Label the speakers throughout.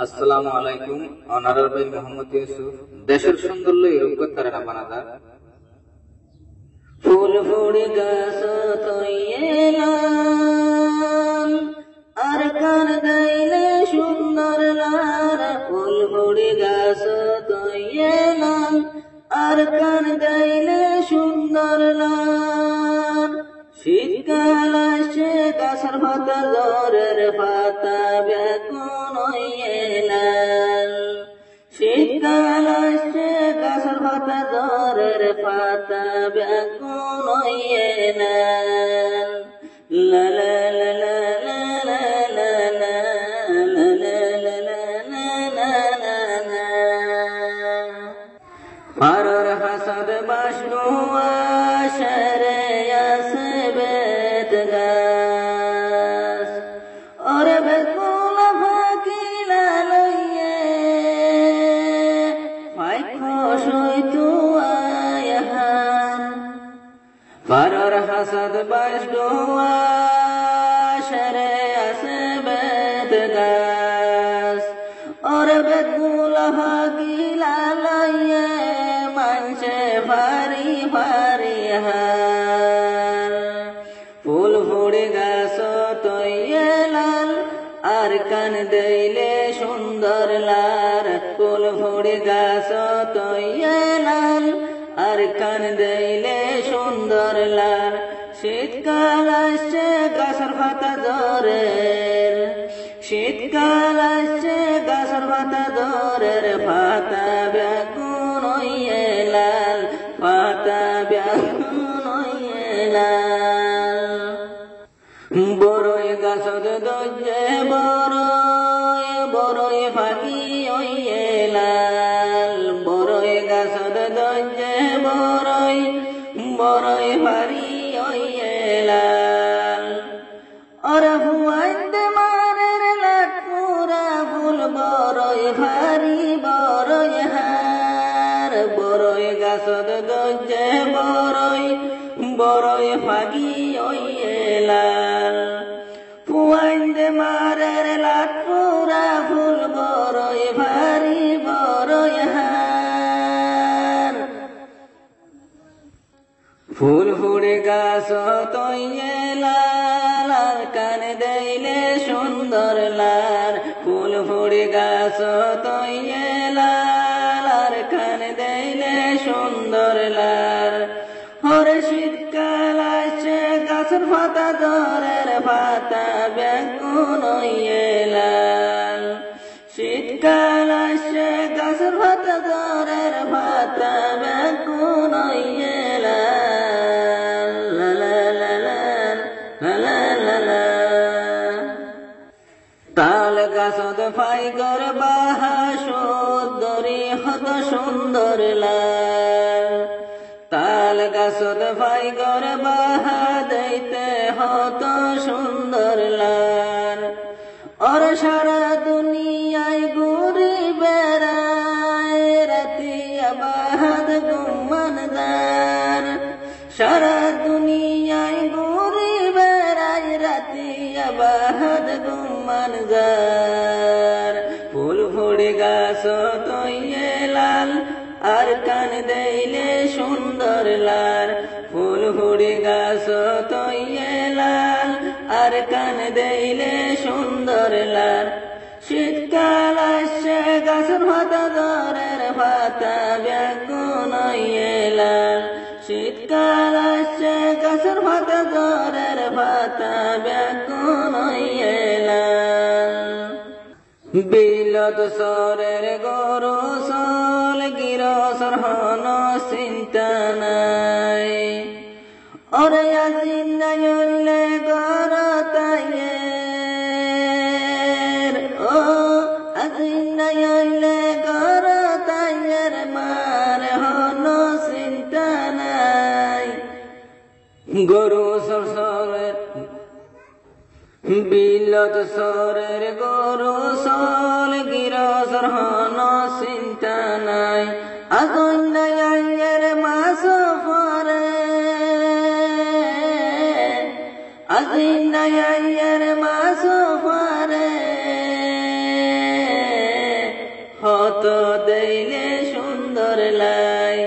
Speaker 1: আসসালামু আলাইকুম। অনারেবল মোহাম্মদ ইউসুফ। দেশের সৌন্দর্য এরূপ করতে না বানাদা
Speaker 2: ফুল ফুড়ি গাছ তৈলাম আর কান দাইলে সুন্দর লার। ফুল ফুড়ি গাছ তৈলাম আর কান দাইলে সুন্দর লার। শীতকাল আসে গাছের পাতা জ্বরের পাতা বেগুন লাল। শীতকাল আসে গাছের পাতা জ্বরের পাতা বেগুন লাল। লা লা লা লা লা লা লা লা লা লা লা লা লা লা। মারর হাসাদ বাসনু আশরে আসবেত গাছ। ওরে বেকুল ফাকিলা লইয়ে ফাইখো সইতু আয়াহান। মারর হাসাদ বাসনু আশরে আসবেত গাছ। ওরে বেকুল ফাকিলা লইয়ে মানছে ফারি ফারি হার। ফুল ফুড়ি গাছ তৈয়ে লাল আর কান দেইলে সুন্দর লার। ফুল ফুড়ি গাছ তৈয়ে লাল আর কান দেইলে সুন্দর লার। শীতকাল আসছে গাছের পাতা জ্বরের। শীতকাল আসছে গাছের পাতা জ্বরের পাতা বেগুন লাল। পাতা বেগুন লাল। বড়ই গাছত দজ্জে বড়ই বড়ই ফাঁকি লাল। বড়ই গাছত দজ্জে বড়ই বড়ই ফারি লাল। ওরা হুয়াইতে মারের লাটপুরা ফুল বড়ই ফারি বড়ই হার। বড়ই গাছত দজ্জে বড়ই বড়ই ফাঁকি লাল। হুয়াইতে মারের লাটপুরা ফুল বড়ই ফারি বড়ই হার। ফুল ফুড়ে গাছ তৈয়ে লাল আর কান দেইলে সুন্দর লাল। ফুল ফুড়ে গাছ তৈয়ে লাল আর কান দেইলে সুন্দর লাল। ওরে শীতকাল আসছে গাছের পাতা জ্বরের পাতা বেগুন লাল। শীতকাল আসছে গাছের পাতা জ্বরের পাতা বেগুন লাল। লা লা লা লা লা লা লা। তাল গাছত ফাইগর বাহা সুন্দরী হত সুন্দর লাল। তাল গাছত ফাইগর বাহা দেইতে হত সুন্দর লাল। ওর সারা দুনিয়ায় ঘুরি বেড়ায় রাতিয়া বাহাদ গুম্মানদার। সারা দুনিয়ায় ঘুরি বেড়ায় রাতিয়া বাহাদ গুম্মানদার। ফুল ফুড়ি গাছ তৈয়ে লাল আর কান দেইলে সুন্দর লাল। ফুল ফুড়ি গাছ তৈয়ে লাল আর কান দেইলে সুন্দর লাল। শীতকাল আসছে গাছের পাতা জ্বরের পাতা বেগুন লাল। শীতকাল আসছে গাছের পাতা জ্বরের পাতা বেগুন লাল। বিলত সরের গরু সল গিরসর হন চিন্তা নাই। ওরে আজিন নাইলে গর তাইয়ের। ও আজিন নাইলে গর তাইয়ের মার হন চিন্তা নাই। গরু সরের বিলত সরের গরু সল গিরসর হন চিন্তা নাই। আগুন নাইয়ের মাছ পরে আজিন নাইয়ের মাছ পরে। হত দেইলে সুন্দর লাই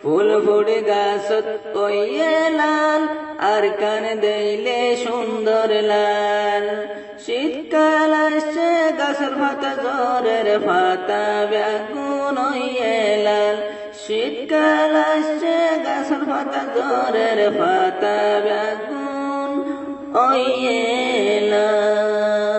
Speaker 2: ফুল ফুটে গাছত কইয়ে লাল আর কান দেইলে সুন্দর লাল শীতকাল আসছে গাছের পাতা জ্বরের পাতা বেগুন হইয়ে লাল শীতকাল আসছে গাছের পাতা জ্বরের পাতা বেগুন হইয়ে লাল